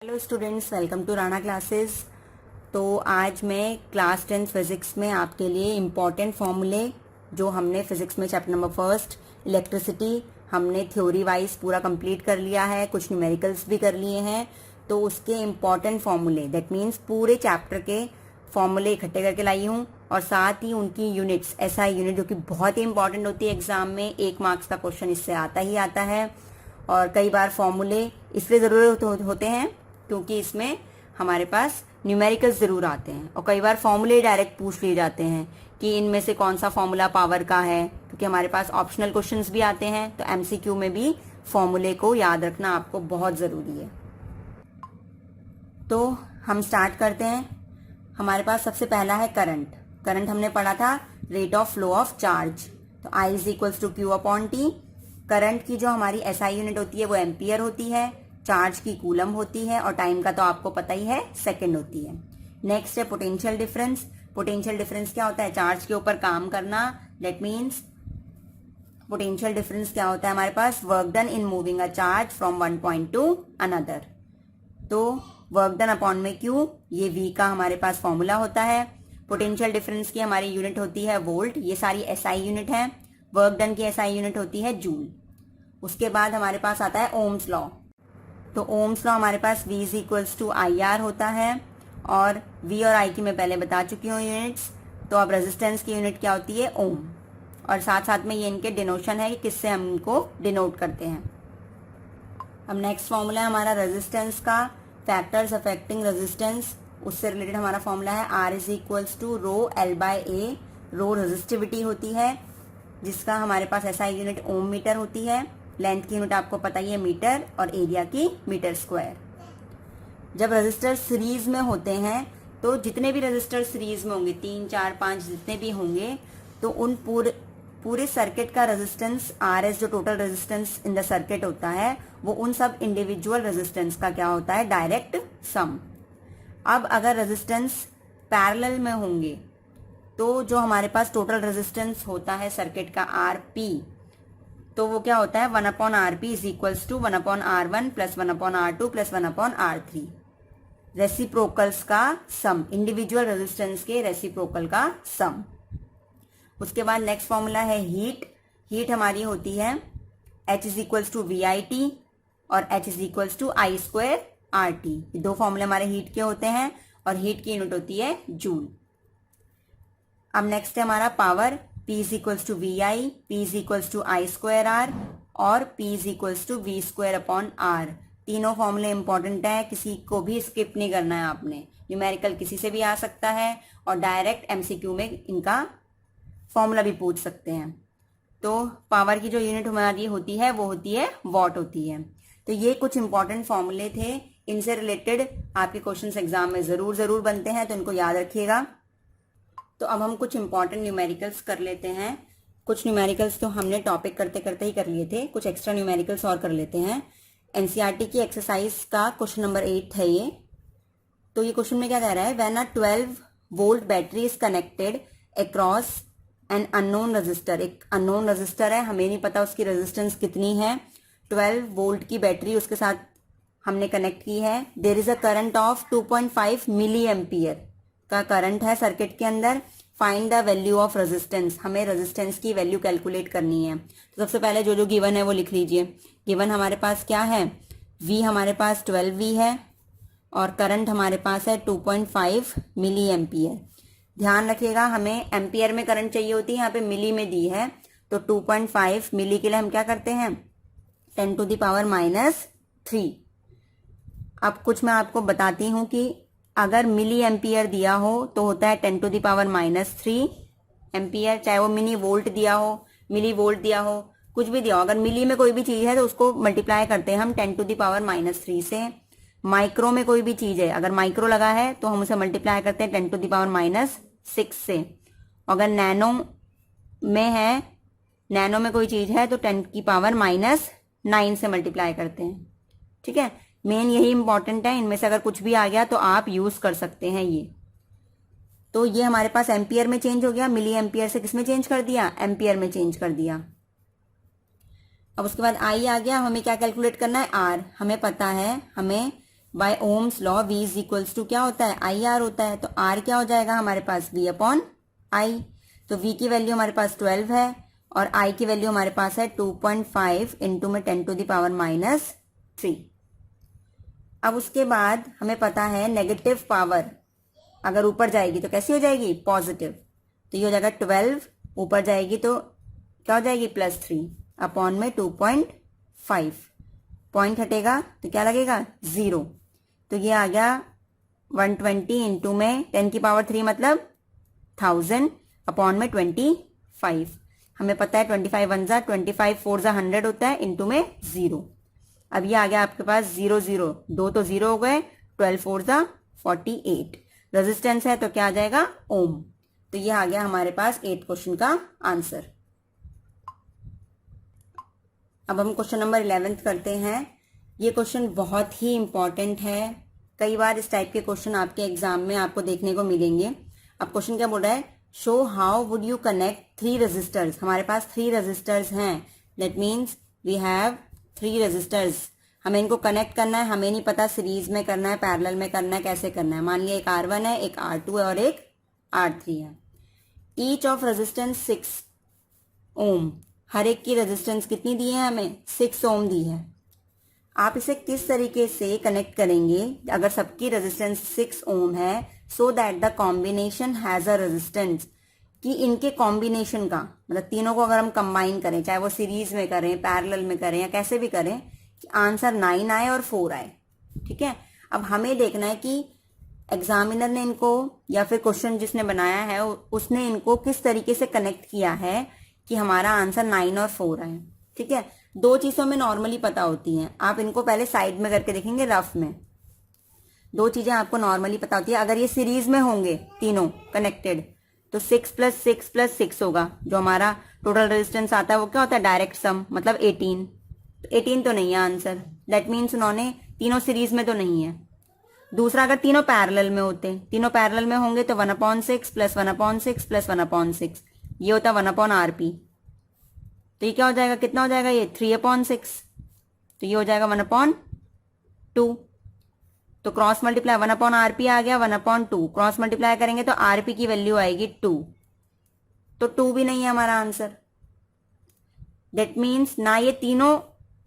Hello students, welcome to Rana classes. तो आज मैं क्लास 10 फिज़िक्स में आपके लिए इम्पॉर्टेंट फॉर्मूले जो हमने फिज़िक्स में चैप्टर नंबर फर्स्ट इलेक्ट्रिसिटी हमने थ्योरी वाइज पूरा कंप्लीट कर लिया है, कुछ न्यूमेरिकल्स भी कर लिए हैं। तो उसके इम्पॉर्टेंट फॉर्मूले दैट मीन्स पूरे चैप्टर के फॉर्मूले इकट्ठे करके लाई हूँ और साथ ही उनकी यूनिट्स, एसआई यूनिट जो कि बहुत ही इंपॉर्टेंट होती है एग्जाम में, 1 मार्क्स का क्वेश्चन इससे आता ही आता है। और कई बार फॉर्मूले इसलिए ज़रूरत होते हैं क्योंकि इसमें हमारे पास न्यूमेरिकल्स ज़रूर आते हैं और कई बार फॉर्मूले डायरेक्ट पूछ लिए जाते हैं कि इनमें से कौन सा फॉर्मूला पावर का है, क्योंकि हमारे पास ऑप्शनल क्वेश्चंस भी आते हैं। तो एमसीक्यू में भी फॉर्मूले को याद रखना आपको बहुत ज़रूरी है। तो हम स्टार्ट करते हैं। हमारे पास सबसे पहला है करंट। करंट हमने पढ़ा था rate of flow of charge. तो I is equals to Q upon T. Current की जो हमारी एसआई यूनिट होती है वो एम्पियर होती है, चार्ज की कूलम होती है और टाइम का तो आपको पता ही है, सेकंड होती है। नेक्स्ट है पोटेंशियल डिफरेंस। पोटेंशियल डिफरेंस क्या होता है? चार्ज के ऊपर काम करना। दैट मीन्स पोटेंशियल डिफरेंस क्या होता है हमारे पास? Work done in moving a charge from one point to another. तो वर्क डन अपॉन में क्यू, ये V का हमारे पास फॉर्मूला होता है। पोटेंशियल डिफरेंस की हमारी यूनिट होती है वोल्ट। ये सारी एसआई यूनिट है। वर्क डन की एसआई यूनिट होती है जूल। उसके बाद हमारे पास आता है ओम्स लॉ। तो ओम्स लॉ हमारे पास V is equals to I R होता है और V और I की मैं पहले बता चुकी हूँ यूनिट्स। तो अब रेजिस्टेंस की यूनिट क्या होती है? ओम। और साथ साथ में ये इनके डिनोशन है कि किससे हम इनको डिनोट करते हैं। अब नेक्स्ट फॉर्मूला है हमारा रेजिस्टेंस का, फैक्टर्स अफेक्टिंग रेजिस्टेंस। उससे रिलेटेड हमारा फॉर्मूला है R is equals to rho L by A. Rho resistivity होती है जिसका हमारे पास एसआई यूनिट ओम मीटर होती है। लेंथ की यूनिट आपको पता ही है मीटर और एरिया की मीटर स्क्वायर। जब रेजिस्टर सीरीज में होते हैं तो जितने भी रेजिस्टर सीरीज में होंगे, 3, 4, 5 जितने भी होंगे, तो उन पूरे सर्किट का रेजिस्टेंस RS जो total resistance in the circuit होता है वो उन सब इंडिविजुअल रेजिस्टेंस का क्या होता है? Direct sum. अब अगर रेजिस्टेंस पैरेलल में होंगे तो जो हमारे पास टोटल रेजिस्टेंस होता है सर्किट का RP, तो वो क्या होता है? 1 upon RP is equals to 1 upon R1 plus 1 upon R2 plus 1 upon R3। Reciprocals का सम, इंडिविजुअल रेजिस्टेंस के रेसिप्रोकल का सम। उसके बाद नेक्स्ट फॉर्मूला है हीट। हीट हमारी होती है H is equals to VIT और H is equals to I square RT। ये दो फॉर्मूले हमारे हीट के होते हैं और हीट की यूनिट होती है जूल। अब नेक्स्ट है हमारा power. P is equals to VI, P is equals to I square R और P is equals to V square upon R। तीनों फॉर्मूले इंपॉर्टेंट है, किसी को भी स्किप नहीं करना है आपने। न्यूमेरिकल किसी से भी आ सकता है और डायरेक्ट एमसीक्यू में इनका फॉर्मूला भी पूछ सकते हैं। तो पावर की जो यूनिट हमारी होती है वो होती है वॉट होती है। तो ये कुछ इंपॉर्टेंट फॉर्मूले थे, इनसे रिलेटेड आपके क्वेश्चंस एग्जाम में जरूर बनते हैं, तो इनको याद रखिएगा। तो अब हम कुछ इंपॉर्टेंट न्यूमेरिकल्स कर लेते हैं। कुछ न्यूमेरिकल्स तो हमने टॉपिक करते करते ही कर लिए थे, कुछ एक्स्ट्रा न्यूमेरिकल्स और कर लेते हैं। एनसीईआरटी की एक्सरसाइज का क्वेश्चन नंबर 8 है ये। तो ये क्वेश्चन में क्या कह रहा है? When a 12 volt battery is connected across an unknown register. एक अननोन रजिस्टर है, हमें नहीं पता उसकी रेजिस्टेंस कितनी है। 12 वोल्ट की बैटरी उसके साथ हमने कनेक्ट की है। There is a current of 2.5 milli ampere का करंट है सर्किट के अंदर। Find the value of resistance. हमें रेजिस्टेंस की वैल्यू कैलकुलेट करनी है। तो सबसे पहले जो गिवन है वो लिख लीजिए। गिवन हमारे पास क्या है? V हमारे पास 12V है और करंट हमारे पास है 2.5 मिली एम्पियर। ध्यान रखिएगा, हमें एम्पियर में करंट चाहिए होती है, यहाँ पे मिली में दी है। तो 2.5 मिली के लिए हम क्या करते हैं? 10 टू द पावर -3। अब कुछ मैं आपको बताती हूँ कि अगर मिली एम्पियर दिया हो तो होता है 10 टू द पावर -3 एम्पियर, चाहे वो मिनी वोल्ट दिया हो, मिली वोल्ट दिया हो, कुछ भी दिया हो। अगर मिली में कोई भी चीज है तो उसको मल्टीप्लाई करते हैं हम 10 टू द पावर -3 से। माइक्रो में कोई भी चीज है, अगर माइक्रो लगा है तो हम उसे मल्टीप्लाई करते हैं 10 टू द पावर -6 से। अगर नैनो में है, नैनो में कोई चीज है तो 10 की पावर -9 से मल्टीप्लाई करते हैं। ठीक है, मेन यही इंपॉर्टेंट है। इनमें से अगर कुछ भी आ गया तो आप यूज कर सकते हैं ये। तो ये हमारे पास एम्पियर में चेंज हो गया, मिली एम्पियर से किस में चेंज कर दिया? एम्पियर में चेंज कर दिया। अब उसके बाद I आ गया, हमें क्या कैलकुलेट करना है? R। हमें पता है हमें by ohm's law V is equals to क्या होता है, आई आर होता है। तो R क्या हो जाएगा हमारे पास, V अपॉन आई। तो V की वैल्यू हमारे पास 12 है और I की वैल्यू हमारे पास है 2.5 इंटू में 10 टू द पावर -3। अब उसके बाद हमें पता है नेगेटिव पावर अगर ऊपर जाएगी तो कैसी हो जाएगी, पॉजिटिव। तो ये हो जाएगा 12, ऊपर जाएगी तो क्या हो जाएगी, +3 अपॉन में 2.5। पॉइंट हटेगा तो क्या लगेगा, 0। तो ये आ गया 120 इंटू में 10 की पावर 3 मतलब 1000 अपॉन में 25। हमें पता है 25 वन जा 25, 4 जा 100 होता है, इंटू में 0। अब ये आ गया आपके पास 0 0, 2 तो 0 हो गए, 12 4 जा 48। रेजिस्टेंस है तो क्या आ जाएगा, ओम। तो ये आ गया हमारे पास 8 क्वेश्चन का आंसर। अब हम क्वेश्चन नंबर 11 करते हैं। ये क्वेश्चन बहुत ही इंपॉर्टेंट है, कई बार इस टाइप के क्वेश्चन आपके एग्जाम में आपको देखने को मिलेंगे। अब क्वेश्चन क्या बोल रहा है, show how would you connect 3 resistors. हमारे पास 3 रेजिस्टर्स हैं, that means we have 3 resistors. हमें इनको कनेक्ट करना है, हमें नहीं पता सीरीज में करना है, पैरेलल में करना है, कैसे करना है। मान लिया एक R1 है, एक R2 है और एक R3 है। ईच ऑफ रेजिस्टेंस 6 ओम। हर एक की रेजिस्टेंस कितनी दी है, हमें 6 ओम दी है। आप इसे किस तरीके से कनेक्ट करेंगे अगर सबकी रेजिस्टेंस 6 ओम है, so that the combination has a resistance, कि इनके कॉम्बिनेशन का मतलब तीनों को अगर हम कंबाइन करें, चाहे वो सीरीज में करें, पैरेलल में करें या कैसे भी करें, कि आंसर 9 आए और 4 आए। ठीक है, अब हमें देखना है कि एग्जामिनर ने इनको या फिर क्वेश्चन जिसने बनाया है उसने इनको किस तरीके से कनेक्ट किया है कि हमारा आंसर 9 और 4 आए। ठीक है, 2 चीजों में नॉर्मली पता होती हैं, आप इनको पहले साइड में करके देखेंगे रफ में। 2 चीजें आपको नॉर्मली पता होती है, अगर ये सीरीज में होंगे तीनों कनेक्टेड तो 6 + 6 + 6 होगा, जो हमारा टोटल रेजिस्टेंस आता है वो क्या होता है, डायरेक्ट सम, मतलब 18। तो 18 तो नहीं है आंसर, दैट मीन्स उन्होंने तीनों सीरीज में तो नहीं है। दूसरा, अगर तीनों पैरेलल में होते, तीनों पैरेलल में होंगे तो 1/6 + 1/6 + 1/6, ये होता 1/RP। तो ये क्या हो जाएगा, कितना हो जाएगा, ये 3/6। तो ये हो जाएगा 1/2। तो क्रॉस मल्टीप्लाई 1/RP आ गया, 1/2 क्रॉस मल्टीप्लाई करेंगे तो RP की वैल्यू आएगी 2। तो 2 भी नहीं है हमारा आंसर। दैट मीन्स ना ये तीनों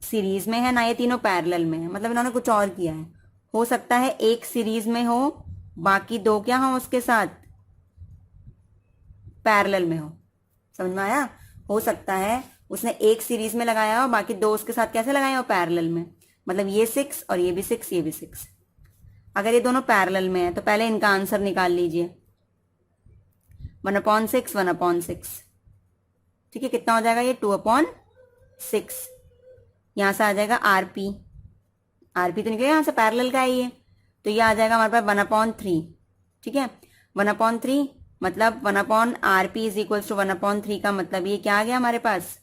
सीरीज में है ना ये तीनों पैरेलल में है, मतलब इन्होंने कुछ और किया है। हो सकता है एक सीरीज में हो, बाकी 2 क्या हो उसके साथ, पैरेलल में हो। समझ में आया, हो सकता है उसने एक सीरीज में लगाया हो, बाकी 2 उसके साथ कैसे लगाए हो, पैरेलल में। मतलब ये 6 और ये भी 6, ये भी 6। अगर ये दोनों पैरेलल में है तो पहले इनका आंसर निकाल लीजिए, 1/6 1/6। ठीक है, कितना हो जाएगा ये, 2/6। यहां से आ जाएगा RP, RP तो निकलेगा यहां से, पैरेलल का है ये, तो ये आ जाएगा हमारे पास 1/3। ठीक है, 1/3 मतलब 1/RP इज इक्वल्स टू 1/3 का मतलब ये क्या आ गया हमारे पास,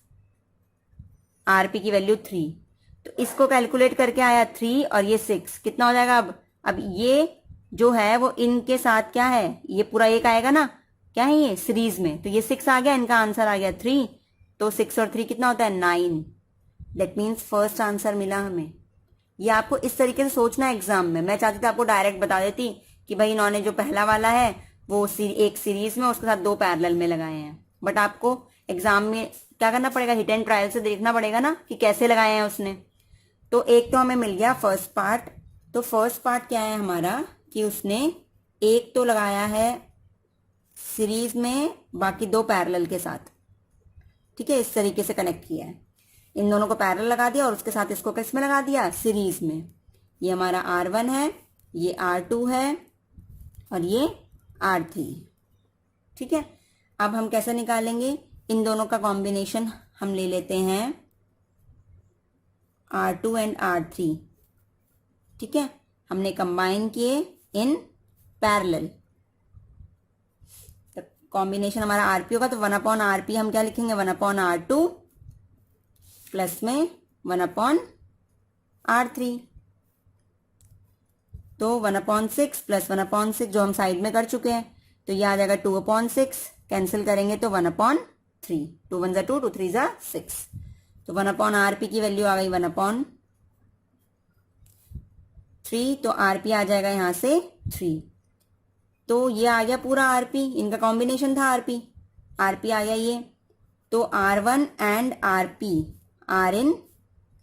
RP की वैल्यू 3। तो इसको कैलकुलेट करके आया 3 और ये 6, कितना हो जाएगा अब ये जो है वो इनके साथ क्या है, ये पूरा एक आएगा ना, क्या है ये सीरीज में, तो ये 6 आ गया, इनका आंसर आ गया 3। तो 6 और 3 कितना होता है, 9। दैट मीन्स फर्स्ट आंसर मिला हमें। ये आपको इस तरीके से सोचना है एग्जाम में। मैं चाहती थी आपको डायरेक्ट बता देती कि भाई इन्होंने जो पहला वाला है वो एक सीरीज में उसके साथ 2 पैरेलल में लगाए हैं, बट आपको एग्जाम में क्या करना पड़ेगा, हिट एंड ट्रायल से देखना पड़ेगा ना कि कैसे लगाए हैं उसने। तो एक तो हमें मिल गया फर्स्ट पार्ट। तो फर्स्ट पार्ट क्या है हमारा, कि उसने एक तो लगाया है सीरीज में, बाकी 2 पैरेलल के साथ। ठीक है, इस तरीके से कनेक्ट किया है, इन दोनों को पैरेलल लगा दिया और उसके साथ इसको किस में लगा दिया, सीरीज में। ये हमारा R1 है, ये R2 है और ये R3। ठीक है, अब हम कैसे निकालेंगे, इन दोनों का कॉम्बिनेशन हम ले लेते हैं R2 एंड R3। ठीक है, हमने कंबाइन किए इन पैरेलल, कॉम्बिनेशन हमारा RP होगा तो 1/RP हम क्या लिखेंगे, 1/R2 प्लस में 1/R3। तो 1/6 + 1/6 जो हम साइड में कर चुके हैं, तो ये आ जाएगा 2/6, कैंसिल करेंगे तो 1/3, 2 1 2, 2 3 6। तो 1/RP की वैल्यू आ गई 1/3। 3, तो आरपी आ जाएगा यहाँ से 3। तो ये आ गया पूरा आरपी, इनका कॉम्बिनेशन था आरपी, आरपी आ गया ये। तो R1 and RP are in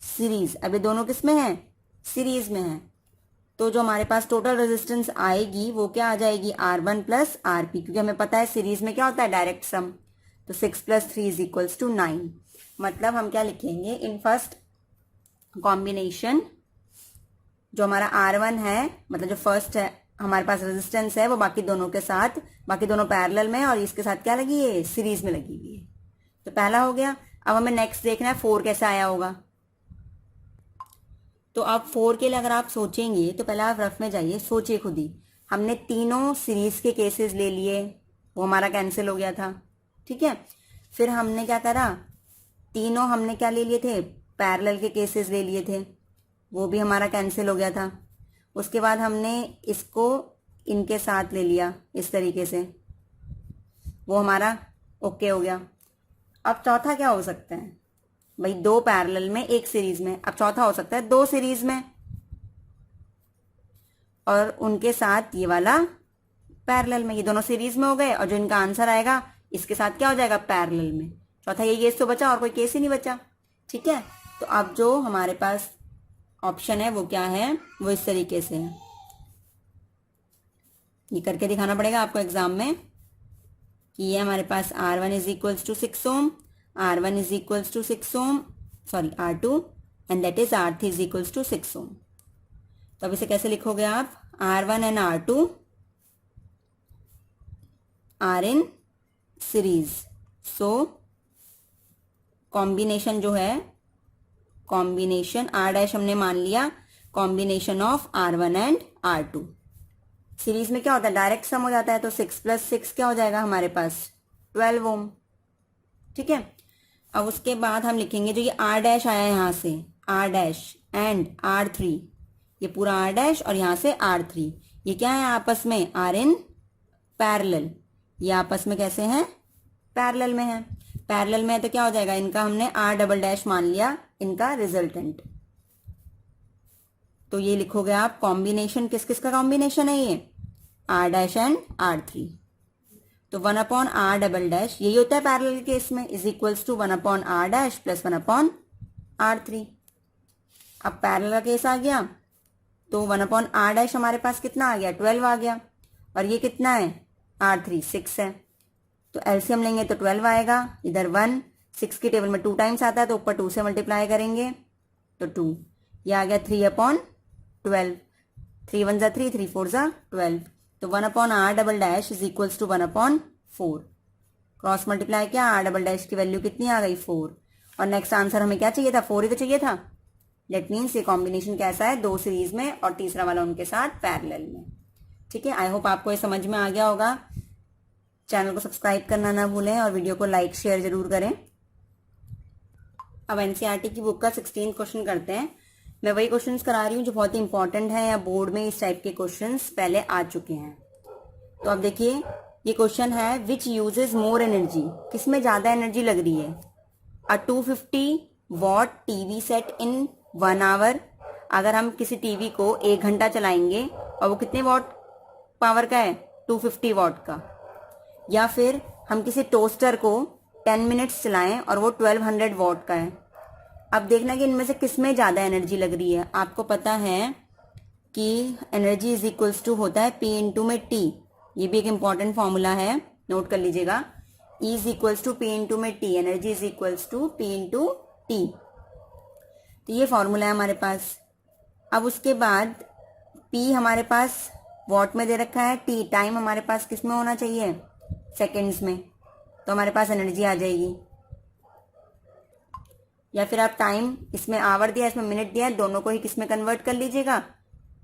series. अब ये दोनों किस में है? सीरीज में है। तो जो हमारे पास टोटल रेजिस्टेंस आएगी वो क्या आ जाएगी? R1 प्लस आरपी, क्योंकि हमें पता है सीरीज में क्या होता है? Direct sum. तो 6 + 3 = 9। मतलब हम क्या लिखेंगे? इन फर्स्ट कॉम्बिनेशन जो हमारा R1 है, मतलब जो फर्स्ट है हमारे पास रेजिस्टेंस है, वो बाकी दोनों के साथ, बाकी दोनों पैरेलल में और इसके साथ क्या लगी है? सीरीज में लगी हुई है। तो पहला हो गया। अब हमें नेक्स्ट देखना है 4 कैसे आया होगा। तो अब 4 के लिए अगर आप सोचेंगे तो पहले आप रफ में जाइए, सोचिए खुद ही। हमने तीनों सीरीज के केसेस ले लिए, वो हमारा कैंसिल हो गया था, ठीक है। फिर हमने क्या करा? तीनों हमने क्या ले लिए थे? पैरेलल के केसेस ले लिए थे, वो भी हमारा कैंसिल हो गया था। उसके बाद हमने इसको इनके साथ ले लिया इस तरीके से, वो हमारा ओके हो गया। अब चौथा क्या हो सकता है भाई? 2 पैरेलल में 1 सीरीज में। अब चौथा हो सकता है 2 सीरीज में और उनके साथ ये वाला पैरेलल में। ये दोनों सीरीज में हो गए और जो इनका आंसर आएगा इसके साथ क्या हो जाएगा? पैरेलल में। चौथा ये केस तो बचा और कोई केस ही नहीं बचा, ठीक है। तो अब जो हमारे पास ऑप्शन है वो क्या है? वो इस तरीके से है। ये करके दिखाना पड़ेगा आपको एग्जाम में कि ये हमारे पास R1 = 6 ohm, R1 = 6 ohm, sorry R2 and that is R3 = 6 ohm. तो अब इसे कैसे लिखोगे आप? R1 and R2 are in series, so combination जो है, कॉम्बिनेशन R' हमने मान लिया, combination of R1 and R2। Series में क्या होता है? डायरेक्ट सम हो जाता है। तो 6 + 6 क्या हो जाएगा हमारे पास? 12 ओम, ठीक है। अब उसके बाद हम लिखेंगे जो ये R' आया यहाँ से, R' एंड R3, ये पूरा R' और यहाँ से R3, ये क्या है आपस में? Are in parallel. ये आपस में कैसे हैं? पैरेलल में है। पैरेलल में है तो क्या हो जाएगा? इनका हमने R" मान लिया, इनका रिजल्टेंट। तो ये लिखोगे आप कॉम्बिनेशन, किस किस का कॉम्बिनेशन है ये? R' and R3। तो 1/R", यही होता है पैरेलल केस में, = 1/R' + 1/R3। अब पैरेलल का केस आ गया तो 1/R' हमारे पास कितना आ गया? 12 आ गया। और ये कितना है? R3 6 है। तो एलसीएम लेंगे तो 12 आएगा। इधर 1 6 की टेबल में 2 टाइम्स आता है तो ऊपर 2 से मल्टीप्लाई करेंगे तो 2। ये आ गया 3/12। 3 1 = 3, 3 4 = 12। तो 1/R" = 1/4। क्रॉस मल्टीप्लाई किया, R" की वैल्यू कितनी आ गई? 4। और नेक्स्ट आंसर हमें क्या चाहिए था? 4 ही तो चाहिए था। दैट मीन्स ये कॉम्बिनेशन कैसा है? 2 सीरीज में और तीसरा वाला उनके साथ पैरेलल में, ठीक है। आई होप आपको ये समझ में आ गया होगा। चैनल को सब्सक्राइब करना ना भूलें और वीडियो को लाइक शेयर जरूर करें। अब एनसीईआरटी की बुक का 16 क्वेश्चन करते हैं। मैं वही क्वेश्चंस करा रही हूँ जो बहुत ही इंपॉर्टेंट है, या बोर्ड में इस टाइप के क्वेश्चंस पहले आ चुके हैं। तो अब देखिए ये क्वेश्चन है, विच यूजेज मोर एनर्जी? किसमें ज्यादा एनर्जी लग रही है? A 250 watt TV set in 1 hour. अगर हम किसी टीवी को 1 घंटा चलाएंगे और वो कितने वॉट पावर का है? 250 वॉट का। या फिर हम किसी टोस्टर को 10 मिनट्स चलाएं और वो 1200 वॉट का है। अब देखना कि इनमें से किसमें ज़्यादा एनर्जी लग रही है। आपको पता है कि एनर्जी = होता है P × में T। ये भी एक इम्पॉर्टेंट फॉर्मूला है, नोट कर लीजिएगा। E = P × में T, एनर्जी = P × T। तो ये फॉर्मूला है हमारे पास। अब उसके बाद P हमारे पास वॉट में दे रखा है, T टाइम हमारे पास किस में होना चाहिए? सेकेंड्स में। तो हमारे पास एनर्जी आ जाएगी। या फिर आप टाइम, इसमें आवर दिया, इसमें मिनट दिया, दोनों को ही किस में कन्वर्ट कर लीजिएगा?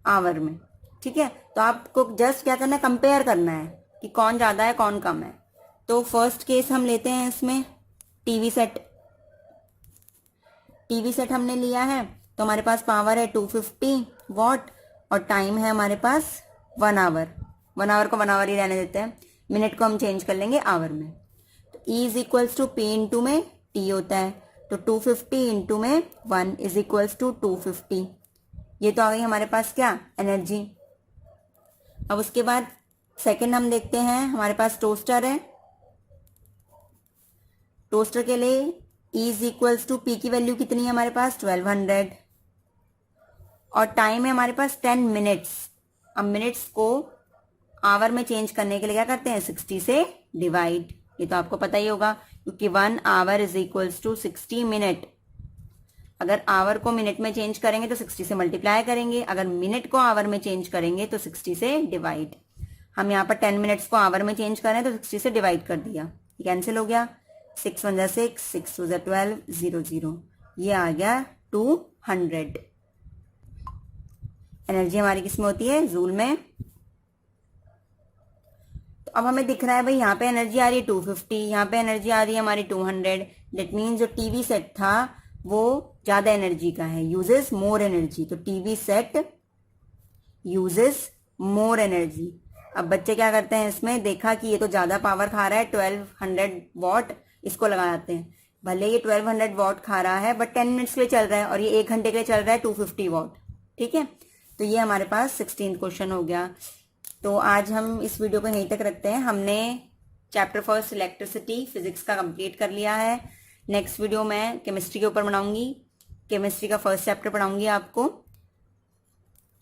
आवर में, ठीक है। तो आपको जस्ट क्या करना है? कंपेयर करना है कि कौन ज़्यादा है कौन कम है। तो फर्स्ट केस हम लेते हैं, इसमें टीवी सेट हमने लिया है तो हमारे पास पावर है 250 वॉट और टाइम है हमारे पास 1 आवर। 1 आवर को 1 आवर ही रहने देते हैं, मिनट को हम चेंज कर लेंगे आवर में। तो E = P × में T होता है। तो 250 × में 1 = 250। ये तो आ गई हमारे पास क्या, एनर्जी। अब उसके बाद सेकंड हम देखते हैं, हमारे पास टोस्टर है। टोस्टर के लिए E is equals to P की वैल्यू कितनी है हमारे पास, 1200, और टाइम है हमारे पास 10 मिनट्स। अब मिनट्स को आवर में चेंज करने के लिए क्या करते हैं, 60 से डिवाइड। ये तो आपको पता ही होगा, क्योंकि 1 hour is equals to 60 minute. अगर आवर को मिनट में चेंज करेंगे तो 60 से मल्टीप्लाई करेंगे, अगर मिनट को आवर में चेंज करेंगे तो 60 से डिवाइड। हम यहाँ पर 10 मिनट्स को आवर में चेंज कर रहे हैं तो 60 से डिवाइड कर दिया, ये कैंसिल हो गया। 6 1 6, 6 2 12, 0 0, ये आ गया 200। एनर्जी हमारी किसमें होती है, जूल में। तो अब हमें दिख रहा है भाई यहाँ पे एनर्जी आ रही है 250, यहाँ पे एनर्जी आ रही है हमारी 200। दैट मीन्स जो टीवी सेट था वो ज्यादा एनर्जी का है, यूजेस मोर एनर्जी। तो TV set uses more energy. अब बच्चे क्या करते हैं, इसमें देखा कि ये तो ज्यादा पावर खा रहा है, 1200 वॉट, इसको लगा जाते हैं। भले ये 1200 वॉट खा रहा है बट 10 मिनट्स के लिए चल रहा है, और ये 1 घंटे के लिए चल रहा है 250 वॉट। ठीक है, तो ये हमारे पास 16th क्वेश्चन हो गया। तो आज हम इस वीडियो को यहीं तक रखते हैं। हमने चैप्टर फर्स्ट इलेक्ट्रिसिटी फिजिक्स का कंप्लीट कर लिया है। नेक्स्ट वीडियो मैं केमिस्ट्री के ऊपर बनाऊंगी, केमिस्ट्री का फर्स्ट चैप्टर पढ़ाऊंगी आपको।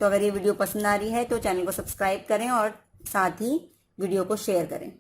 तो अगर ये वीडियो पसंद आ रही है तो चैनल को सब्सक्राइब करें और साथ ही वीडियो को शेयर करें।